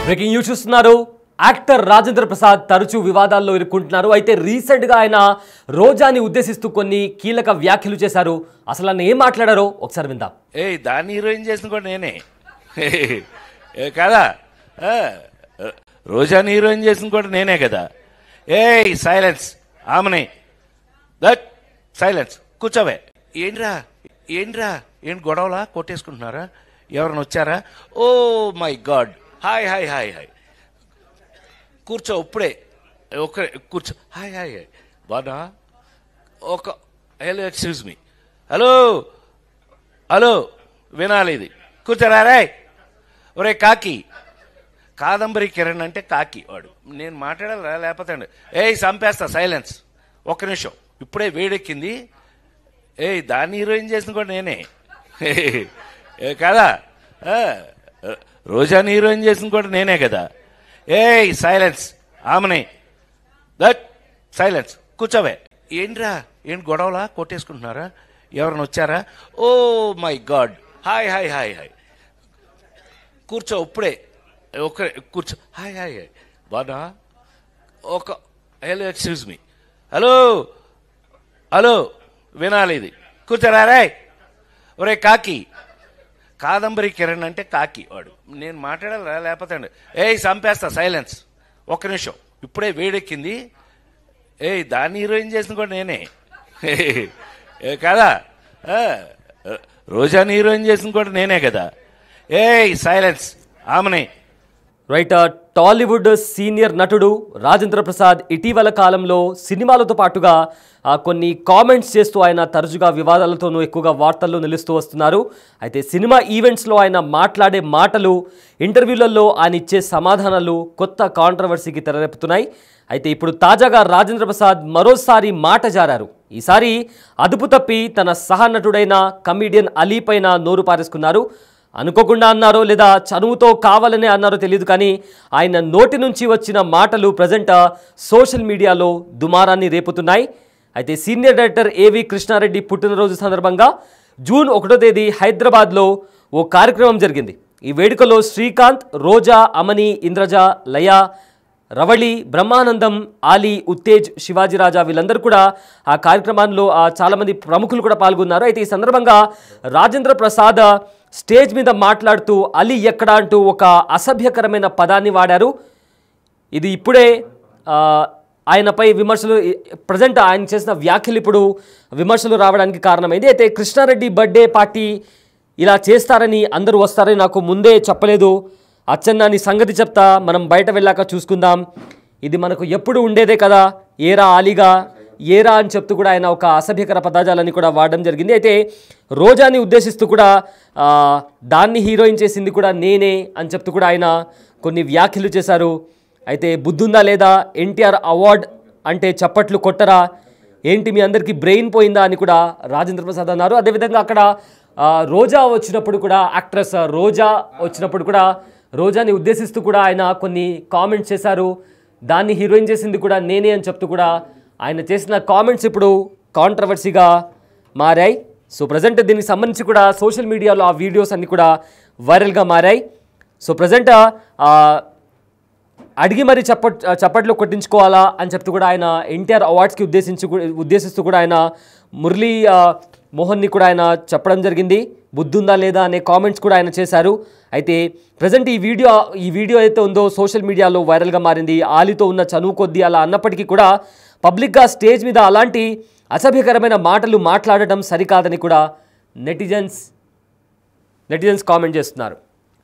Breaking news చూస్తున్నారు. Actor Rajendra Prasad తరచూ వివాదాల్లో ఇరుక్కుంటున్నారు. అయితే రీసెంట్గా ఆయన రోజాని ఉద్దేశిస్తూ కొన్ని కీలక వ్యాఖ్యలు చేశారు. అసలు ఆయన ఏం మాట్లాడారో ఒకసారి విందాం. దాన్ని హీరోయిన్ చేసిన కూడా నేనే కదా, రోజాని హీరోయిన్ చేసిన కూడా నేనే కదా. సైలెన్స్ ఆమెనే, దట్ సైలెన్స్, కూర్చోవే. ఏంట్రా ఏంటి గొడవలా, కొట్టేసుకుంటున్నారా, ఎవరైనా వచ్చారా? Oh my God, hi hi hi hi, కూర్చో ఇప్పుడే, కూర్చో, హాయ్ హాయ్ హాయ్, బాగా హలో, ఎక్స్క్యూజ్ మీ, హలో వినాలి ఇది, కూర్చోరా రే. ఒరే కాకి, కాదంబరి కిరణ్ అంటే కాకి వాడు, నేను మాట్లాడాలా లేకపోతే చంపేస్తా. సైలెన్స్, ఒక్క నిమిషం, ఇప్పుడే వేడెక్కింది. దాన్ని హీరోయిన్ చేసిన కూడా నేనే కదా, రోజాని హీరోయిన్ చేసిన కూడా నేనే కదా. సైలెన్స్ ఆమెనే, దట్ సైలెన్స్, కూర్చోవే. ఏంటి గొడవలా, కొట్టేసుకుంటున్నారా, ఎవరైనా వచ్చారా? Oh my God, hi hi hi hi, కూర్చో ఇప్పుడే, కూర్చో, హాయ్ హాయ్ హాయ్, బాగా హలో, ఎక్స్క్యూజ్ మీ, హలో వినాలి ఇది, కూర్చోరా రే. ఒరే కాకి, కాదంబరి కిరణ్ అంటే కాకి వాడు, నేను మాట్లాడాలా లేకపోతే చంపేస్తా. సైలెన్స్, ఒక్క నిమిషం, ఇప్పుడే వేడెక్కింది. దాన్ని హీరోయిన్ చేసిన కూడా నేనే కదా, రోజాని హీరోయిన్ చేసిన కూడా నేనే కదా. సైలెన్స్ ఆమెనే. రైట్, టాలీవుడ్ సీనియర్ నటుడు రాజేంద్ర ప్రసాద్ ఇటీవల కాలంలో సినిమాలతో పాటుగా కొన్ని కామెంట్స్ చేస్తూ ఆయన తరచుగా వివాదాలతోనూ ఎక్కువగా వార్తల్లో నిలుస్తూ వస్తున్నారు. అయితే సినిమా ఈవెంట్స్లో ఆయన మాట్లాడే మాటలు, ఇంటర్వ్యూలలో ఆయన ఇచ్చే సమాధానాలు కొత్త కాంట్రవర్సీకి తెరలేపుతున్నాయి. అయితే ఇప్పుడు తాజాగా రాజేంద్ర ప్రసాద్ మరోసారి మాట జారారు. ఈసారి అదుపు తప్పి తన సహనటుడైన కమీడియన్ అలీ పైన నోరు పారేసుకున్నారు. అనుకోకుండా అన్నారో లేదా చనువుతో కావాలనే అన్నారో తెలియదు, కానీ ఆయన నోటి నుంచి వచ్చిన మాటలు ప్రజెంట్ సోషల్ మీడియాలో దుమారాన్ని రేపుతున్నాయి. అయితే సీనియర్ డైరెక్టర్ ఏవి కృష్ణారెడ్డి పుట్టినరోజు సందర్భంగా జూన్ 1వ తేదీ హైదరాబాద్లో ఓ కార్యక్రమం జరిగింది. ఈ వేడుకలో శ్రీకాంత్, రోజా, అమని, ఇంద్రజ, లయ, రవళి, బ్రహ్మానందం, ఆలీ, ఉత్తేజ్, శివాజీరాజా వీళ్ళందరూ కూడా ఆ కార్యక్రమంలో చాలామంది ప్రముఖులు కూడా పాల్గొన్నారు. అయితే ఈ సందర్భంగా రాజేంద్ర ప్రసాద్ స్టేజ్ మీద మాట్లాడుతూ అలీ ఎక్కడా అంటూ ఒక అసభ్యకరమైన పదాన్ని వాడారు. ఇది ఇప్పుడే ఆయనపై విమర్శలు, ప్రజెంట్ ఆయన చేసిన వ్యాఖ్యలు ఇప్పుడు విమర్శలు రావడానికి కారణమైంది. అయితే కృష్ణారెడ్డి బర్త్డే పార్టీ ఇలా చేస్తారని, అందరూ వస్తారని నాకు ముందే చెప్పలేదు. అచ్చన్న నీ సంగతి చెప్తా, మనం బయట వెళ్ళాక చూసుకుందాం, ఇది మనకు ఎప్పుడు ఉండేదే కదా, ఏరా ఆలీగా ఏరా అని చెప్తూ కూడా ఆయన ఒక అసభ్యకర పదాజాలని కూడా వాడడం జరిగింది. అయితే రోజాని ఉద్దేశిస్తూ కూడా దాన్ని హీరోయిన్ చేసింది కూడా నేనే అని చెప్తూ కూడా ఆయన కొన్ని వ్యాఖ్యలు చేశారు. అయితే బుద్ధుందా లేదా, ఎన్టీఆర్ అవార్డ్ అంటే చప్పట్లు కొట్టరా, ఏంటి మీ అందరికీ బ్రెయిన్ పోయిందా అని కూడా రాజేంద్ర ప్రసాద్ అన్నారు. అదేవిధంగా అక్కడ రోజా వచ్చినప్పుడు కూడా, యాక్ట్రెస్ రోజా వచ్చినప్పుడు కూడా రోజాని ఉద్దేశిస్తూ కూడా ఆయన కొన్ని కామెంట్స్ చేశారు. దాన్ని హీరోయిన్ చేసింది కూడా నేనే అని చెప్తూ కూడా ఆయన చేసిన కామెంట్స్ ఇప్పుడు కాంట్రవర్సీగా మారాయి. సో ప్రజెంట్ దీనికి సంబంధించి కూడా సోషల్ మీడియాలో ఆ వీడియోస్ అన్నీ కూడా వైరల్గా మారాయి. సో ప్రజెంట్ అడిగి మరి చప్పట్లు కొట్టించుకోవాలా అని చెప్తూ కూడా ఆయన ఎన్టీఆర్ అవార్డ్స్కి ఉద్దేశిస్తూ కూడా ఆయన మురళీ మోహన్ని కూడా ఆయన చెప్పడం జరిగింది. బుద్ధుందా లేదా అనే కామెంట్స్ కూడా ఆయన చేశారు. అయితే ప్రజెంట్ ఈ వీడియో అయితే ఉందో సోషల్ మీడియాలో వైరల్గా మారింది. ఆలీతో ఉన్న చనువు కొద్దీ అలా అన్నప్పటికీ కూడా పబ్లిక్గా స్టేజ్ మీద అలాంటి అసభ్యకరమైన మాటలు మాట్లాడటం సరికాదని కూడా నెటిజన్స్ కామెంట్ చేస్తున్నారు.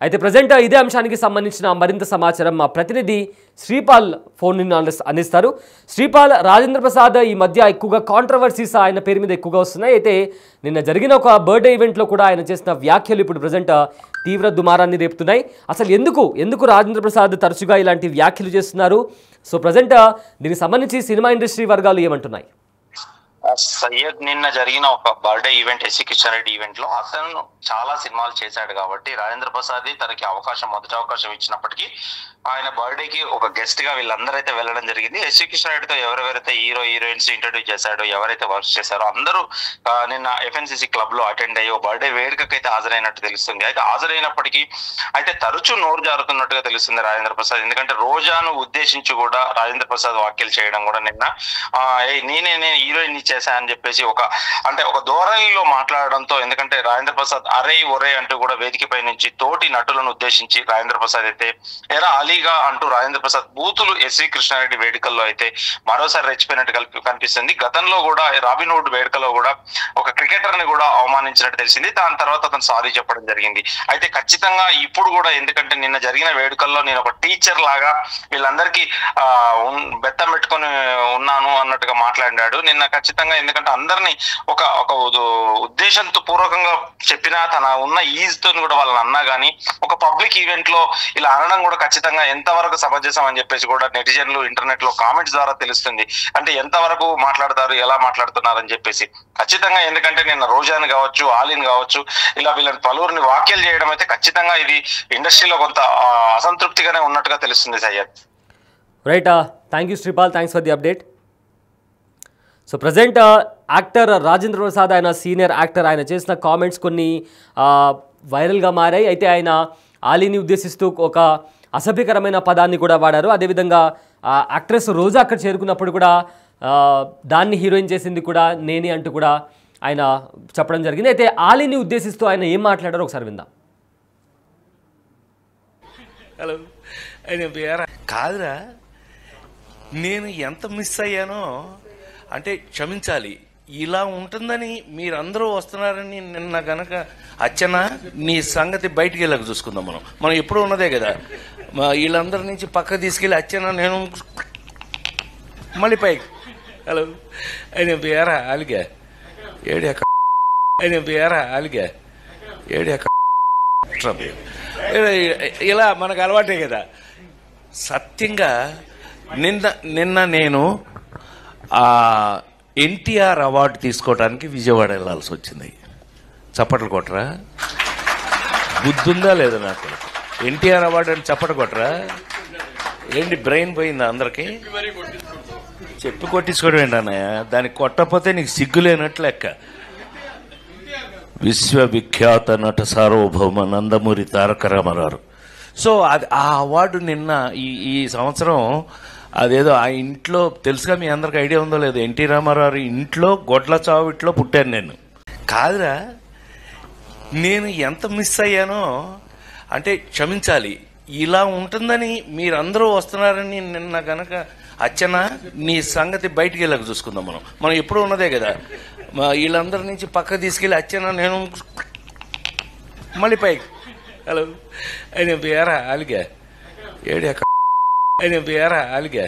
అయితే ప్రజెంట్ ఇదే అంశానికి సంబంధించిన మరింత సమాచారం మా ప్రతినిధి శ్రీపాల్ ఫోన్ అందిస్తారు. శ్రీపాల్, రాజేంద్ర ప్రసాద్ ఈ మధ్య ఎక్కువగా కాంట్రవర్సీస్ ఆయన పేరు మీద ఎక్కువగా వస్తున్నాయి. అయితే నిన్న జరిగిన ఒక బర్త్డే ఈవెంట్లో కూడా ఆయన చేసిన వ్యాఖ్యలు ఇప్పుడు ప్రజెంట్ తీవ్ర దుమారాన్ని రేపుతున్నాయి. అసలు ఎందుకు రాజేంద్ర ప్రసాద్ తరచుగా ఇలాంటి వ్యాఖ్యలు చేస్తున్నారు? సో ప్రజెంట్ దీనికి సంబంధించి సినిమా ఇండస్ట్రీ వర్గాలు ఏమంటున్నాయి? సయ్యద్ నిన్న జరిగిన ఒక birthday event, SC Kishan Reddy event లో అతను చాలా సినిమాలు చేశాడు కాబట్టి రాజేంద్ర ప్రసాద్ తనకి మొదటి అవకాశం ఇచ్చినప్పటికీ ఆయన బర్త్డేకి ఒక గెస్ట్ గా వీళ్ళందరూ అయితే వెళ్ళడం జరిగింది. ఎస్సీ కిషన్ రెడ్డితో ఎవరెవరైతే హీరోయిన్స్ ఇంట్రడ్యూస్ చేశాడో, ఎవరైతే వర్క్ చేశారో అందరూ నిన్న FNCC క్లబ్ లో అటెండ్ అయ్యి బర్త్డే వేడుకకైతే హాజరైనట్టు తెలుస్తుంది. అయితే హాజరైనప్పటికీ అయితే తరచూ నోరు జారుతున్నట్టుగా తెలుస్తుంది రాజేంద్ర ప్రసాద్. ఎందుకంటే రోజాను ఉద్దేశించి కూడా రాజేంద్ర ప్రసాద్ వ్యాఖ్యలు చేయడం కూడా నిన్న నేను హీరోయిన్ చేశా అని చెప్పేసి ఒక ధోరణిలో మాట్లాడడంతో, ఎందుకంటే రాజేంద్ర ప్రసాద్ అరే ఒరే అంటూ కూడా వేదికపై నుంచి తోటి నటులను ఉద్దేశించి రాజేంద్ర ప్రసాద్ అయితే ఎరా అలీగా అంటూ రాజేంద్ర ప్రసాద్ బూతులు ఎస్వి కృష్ణారెడ్డి వేడుకల్లో అయితే మరోసారి రెచ్చిపోయినట్టు కనిపిస్తుంది. గతంలో కూడా రాబిన్హుడ్ వేడుకలో కూడా ఒక క్రికెటర్ ని కూడా అవమానించినట్టు తెలిసింది. దాని తర్వాత అతను సారీ చెప్పడం జరిగింది. అయితే ఖచ్చితంగా ఇప్పుడు కూడా, ఎందుకంటే నిన్న జరిగిన వేడుకల్లో నేను ఒక టీచర్ లాగా వీళ్ళందరికీ బెత్తం పెట్టుకొని ఉన్నాను అన్నట్టుగా మాట్లాడాడు నిన్న. ఖచ్చితంగా ఎందుకంటే అందరినీ ఒక ఉద్దేశంతో పూర్వకంగా చెప్పినా తన ఉన్న ఈజ్ తో కూడా వాళ్ళని అన్నా గానీ ఒక పబ్లిక్ ఈవెంట్ లో ఇలా అనడం కూడా ఖచ్చితంగా ఎంతవరకు సమంజసం అని చెప్పేసి కూడా నెటిజన్లు ఇంటర్నెట్ లో కామెంట్స్ ద్వారా తెలుస్తుంది. అంటే ఎంతవరకు మాట్లాడతారు, ఎలా మాట్లాడుతున్నారు అని చెప్పేసి ఖచ్చితంగా. ఎందుకంటే నిన్న రోజాని కావచ్చు, ఆలిన్ కావచ్చు, ఇలా వీళ్ళని పలువురిని వ్యాఖ్యలు చేయడం అయితే ఖచ్చితంగా ఇది ఇండస్ట్రీలో కొంత అసంతృప్తిగానే ఉన్నట్టుగా తెలుస్తుంది Syed. Right, thank you Sripal, thanks for the update. So present actor Rajendra Prasad, ఆయన సీనియర్ యాక్టర్, ఆయన చేసిన కామెంట్స్ కొన్ని వైరల్గా మారాయి. అయితే ఆయన ఆలీని ఉద్దేశిస్తూ ఒక అసభ్యకరమైన పదాన్ని కూడా వాడారు. అదేవిధంగా యాక్ట్రెస్ రోజా అక్కడ చేరుకున్నప్పుడు కూడా దాన్ని హీరోయిన్ చేసింది కూడా నేనే అంటూ కూడా ఆయన చెప్పడం జరిగింది. అయితే ఆలీని ఉద్దేశిస్తూ ఆయన ఏం మాట్లాడారో ఒకసారి విందాం. హలో, కాదురా, నేను ఎంత మిస్ అయ్యానో అంటే క్షమించాలి. ఇలా ఉంటుందని మీరందరూ వస్తున్నారని నిన్న గనక అచ్చన నీ సంగతి బయటికి వెళ్ళక చూసుకుందాం. మనం ఎప్పుడూ ఉన్నదే కదా. వీళ్ళందరి నుంచి పక్క తీసుకెళ్ళి అచ్చన నేను మళ్ళీ పైకి. హలో, ఆయన పేరా అలిగా ఏడి ఆయన పేరా అలిగా ఏడి ఇలా మనకు అలవాటే కదా. సత్యంగా నిన్న నేను ఎన్టీఆర్ అవార్డు తీసుకోవడానికి విజయవాడ వెళ్ళాల్సి వచ్చింది. చప్పట్లు కొట్టరా? బుద్ధుందా లేదా నాకు? ఎన్టీఆర్ అవార్డు అని చప్పట్లు కొట్టరా? ఏంటి బ్రెయిన్ పోయిందా అందరికి? చెప్పి కొట్టించుకోవడం ఏంటన్నయ్య? దానికి కొట్టకపోతే నీకు సిగ్గులేనట్లు లెక్క. విశ్వవిఖ్యాత నట సార్వభౌమ నందమూరి తారక రామారావు. సో అది ఆ అవార్డు నిన్న ఈ సంవత్సరం అదేదో ఆ ఇంట్లో, తెలుసుగా మీ అందరికి ఐడియా ఉందో లేదో, ఎన్టీ రామారావు ఇంట్లో గొడ్ల చావిట్లో పుట్టాను నేను. కాదురా, నేను ఎంత మిస్ అయ్యానో అంటే క్షమించాలి. ఇలా ఉంటుందని మీరందరూ వస్తున్నారని నిన్న గనక అచ్చన నీ సంగతి బయటికి వెళ్ళక చూసుకుందాం. మనం ఎప్పుడూ ఉన్నదే కదా. వీళ్ళందరి నుంచి పక్క తీసుకెళ్ళి అచ్చన నేను మళ్ళీ పైకి. హలో, ఆయన పేరా అలిగా ఏడి ఆయన పేరా అలిగా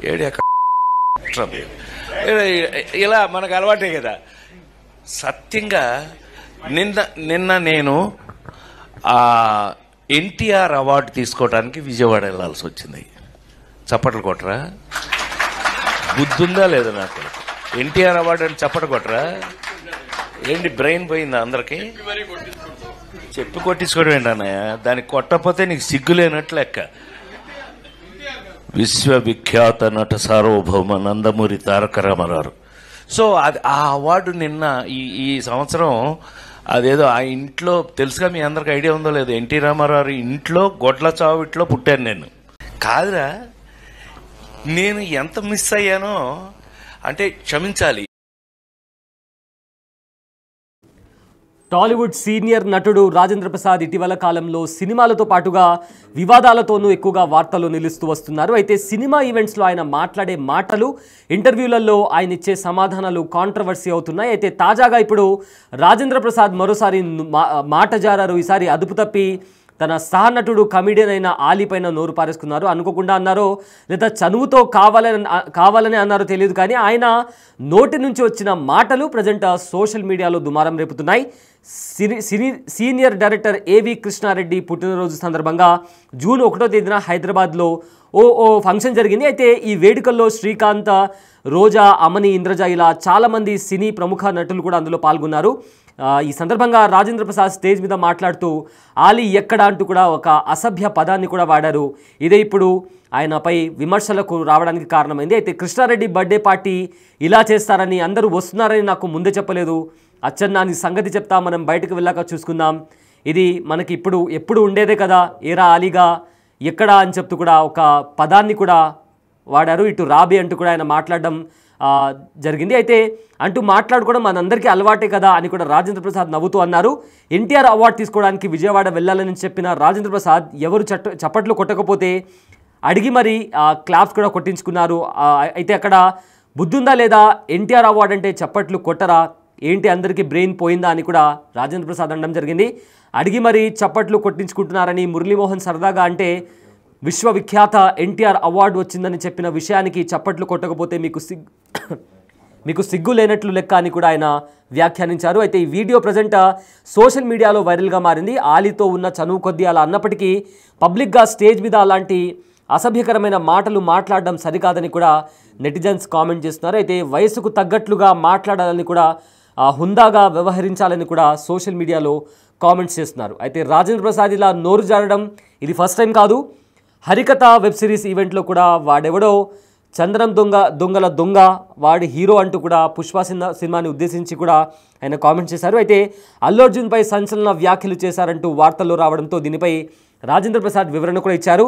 ఏడి ఇలా మనకు అలవాటే కదా. సత్యంగా నిన్న నేను ఎన్టీఆర్ అవార్డు తీసుకోవడానికి విజయవాడ వెళ్ళాల్సి వచ్చింది. చప్పట్లు కొట్టరా? బుద్ధుందా లేదా నాకు? ఎన్టీఆర్ అవార్డు అని చప్పట్లు కొట్టరా? ఏంటి బ్రెయిన్ పోయిందా అందరికి? చెప్పి కొట్టించుకోవడం ఏంటన్నయ్య? దానికి కొట్టకపోతే నీకు సిగ్గులేనట్లు లెక్క. విశ్వవిఖ్యాత నట సార్వభౌమ నందమూరి తారక రామారావు. సో అది ఆ అవార్డు నిన్న ఈ సంవత్సరం అదేదో ఆ ఇంట్లో, తెలుసుగా మీ అందరికి ఐడియా ఉందో లేదో, ఎన్టీ రామారావు ఇంట్లో గొడ్ల చావిట్లో పుట్టాను నేను. కాదురా, నేను ఎంత మిస్ అయ్యానో అంటే క్షమించాలి. టాలీవుడ్ సీనియర్ నటుడు రాజేంద్ర ప్రసాద్ ఇటీవల కాలంలో సినిమాలతో పాటుగా వివాదాలతోనూ ఎక్కువగా వార్తలు నిలుస్తూ వస్తున్నారు. అయితే సినిమా ఈవెంట్స్లో ఆయన మాట్లాడే మాటలు, ఇంటర్వ్యూలలో ఆయన ఇచ్చే సమాధానాలు కాంట్రవర్సీ అవుతున్నాయి. అయితే తాజాగా ఇప్పుడు రాజేంద్ర ప్రసాద్ మరోసారి మాట జారారు. ఈసారి అదుపు తప్పి తన సహనటుడు కమిడియన్ అయిన ఆలీ పైన నోరు పారేసుకున్నారు. అనుకోకుండా అన్నారో లేదా చనువుతో కావాలని అన్నారో తెలియదు, కానీ ఆయన నోటి నుంచి వచ్చిన మాటలు ప్రజెంట్ సోషల్ మీడియాలో దుమారం రేపుతున్నాయి. సీనియర్ డైరెక్టర్ ఏవి కృష్ణారెడ్డి పుట్టినరోజు సందర్భంగా జూన్ 1వ తేదీన హైదరాబాద్లో ఓ ఫంక్షన్ జరిగింది. అయితే ఈ వేడుకల్లో శ్రీకాంత్, రోజా, అమని, ఇంద్రజ ఇలా చాలామంది సినీ ప్రముఖ నటులు కూడా అందులో పాల్గొన్నారు. ఈ సందర్భంగా రాజేంద్ర ప్రసాద్ స్టేజ్ మీద మాట్లాడుతూ ఆలీ ఎక్కడ అంటూ కూడా ఒక అసభ్య పదాన్ని కూడా వాడారు. ఇదే ఇప్పుడు ఆయనపై విమర్శలకు రావడానికి కారణమైంది. అయితే కృష్ణారెడ్డి బర్త్డే పార్టీ ఇలా చేస్తారని, అందరూ వస్తున్నారని నాకు ముందే చెప్పలేదు. అచ్చన్న నీ సంగతి చెప్తా, మనం బయటకు వెళ్ళాక చూసుకుందాం. ఇది మనకి ఎప్పుడు ఉండేదే కదా, ఏరా ఆలీగా ఎక్కడ అని చెప్తూ కూడా ఒక పదాన్ని కూడా వాడారు. ఇటు రాబీ అంటూ కూడా ఆయన మాట్లాడడం జరిగింది. అయితే అంటూ మాట్లాడుకోవడం మనందరికీ అలవాటే కదా అని కూడా రాజేంద్ర ప్రసాద్ నవ్వుతూ అన్నారు. ఎన్టీఆర్ అవార్డు తీసుకోవడానికి విజయవాడ వెళ్ళాలని చెప్పిన రాజేంద్ర ప్రసాద్ ఎవరు చప్పట్లు కొట్టకపోతే అడిగి మరి క్లాప్స్ కూడా కొట్టించుకున్నారు. అయితే అక్కడ బుద్ధుందా లేదా, ఎన్టీఆర్ అవార్డు అంటే చప్పట్లు కొట్టరా ఏంటి, అందరికీ బ్రెయిన్ పోయిందా అని కూడా రాజేంద్ర ప్రసాద్ అనడం జరిగింది. అడిగి మరి చప్పట్లు కొట్టించుకుంటున్నారని మురళీమోహన్ సరదాగా అంటే విశ్వవిఖ్యాత ఎన్టీఆర్ అవార్డు వచ్చిందని చెప్పిన విషయానికి చప్పట్లు కొట్టకపోతే మీకు సిగ్గు లేనట్లు లెక్క అని కూడా ఆయన వ్యాఖ్యానించారు. అయితే ఈ వీడియో ప్రజెంట్ సోషల్ మీడియాలో వైరల్గా మారింది. ఆలీతో ఉన్న చనువు కొద్దీ అలా అన్నప్పటికీ పబ్లిక్గా స్టేజ్ మీద అలాంటి అసభ్యకరమైన మాటలు మాట్లాడడం సరికాదని కూడా నెటిజన్స్ కామెంట్ చేస్తున్నారు. అయితే వయసుకు తగ్గట్లుగా మాట్లాడాలని కూడా హుందాగా వ్యవహరించాలని కూడా సోషల్ మీడియాలో కామెంట్స్ చేస్తున్నారు. అయితే రాజేంద్ర ప్రసాద్ ఇలా నోరు జారడం ఇది ఫస్ట్ టైం కాదు. హరికథ వెబ్ సిరీస్ ఈవెంట్లో కూడా వాడెవడో చంద్రం దొంగల దొంగ వాడి హీరో అంటూ కూడా పుష్ప సినిమాని ఉద్దేశించి కూడా ఆయన కామెంట్ చేశారు. అయితే అల్లు అర్జున్పై సంచలన వ్యాఖ్యలు చేశారంటూ వార్తల్లో రావడంతో దీనిపై రాజేంద్ర ప్రసాద్ వివరణ కూడా ఇచ్చారు.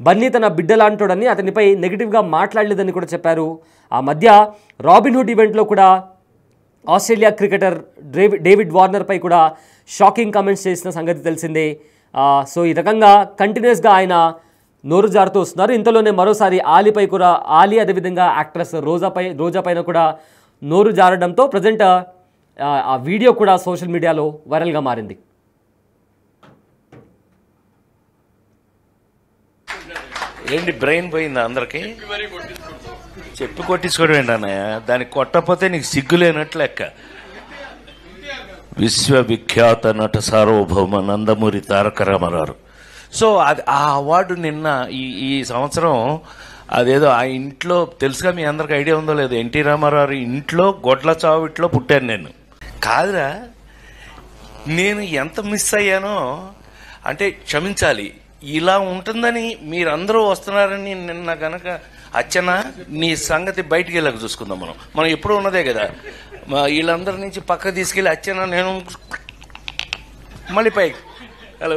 బన్నీ తన బిడ్డలాంటోడని, అతనిపై నెగిటివ్గా మాట్లాడలేదని కూడా చెప్పారు. ఆ మధ్య రాబిన్హుడ్ ఈవెంట్లో కూడా ఆస్ట్రేలియా క్రికెటర్ డేవిడ్ వార్నర్పై కూడా షాకింగ్ కామెంట్స్ చేసిన సంగతి తెలిసిందే. సో ఈ రకంగా కంటిన్యూస్గా ఆయన నోరు జారుతూ వస్తున్నారు. ఇంతలోనే మరోసారి ఆలీపై కూడా అదేవిధంగా యాక్ట్రెస్ రోజా పైన కూడా నోరు జారడంతో ప్రజెంట్ ఆ వీడియో కూడా సోషల్ మీడియాలో వైరల్గా మారింది. ఏంటి బ్రెయిన్ పోయిందా అందరికి? చెప్పి కొట్టించుకోవడం ఏంటన్నయ్య, దానికి కొట్టకపోతే నీకు సిగ్గు లేనట్లు లెక్క. విశ్వవిఖ్యాత నట సార్వభౌమ నందమూరి తారక రామారావు. సో అది ఆ అవార్డు నిన్న ఈ సంవత్సరం అదేదో ఆ ఇంట్లో తెలుసుగా, మీ అందరికి ఐడియా ఉందో లేదో, ఎన్టీ రామారావు ఇంట్లో గొడ్ల చావిట్లో పుట్టాను నేను. కాదురా, నేను ఎంత మిస్ అయ్యానో అంటే క్షమించాలి. ఇలా ఉంటుందని మీరందరూ వస్తున్నారని నిన్న గనక అచ్చనా నీ సంగతి బయటికి వెళ్ళక చూసుకుందాం. మనం ఎప్పుడూ ఉన్నదే కదా, వీళ్ళందరి నుంచి పక్క తీసుకెళ్ళి అచ్చనా నేను మళ్ళీ పైకి హలో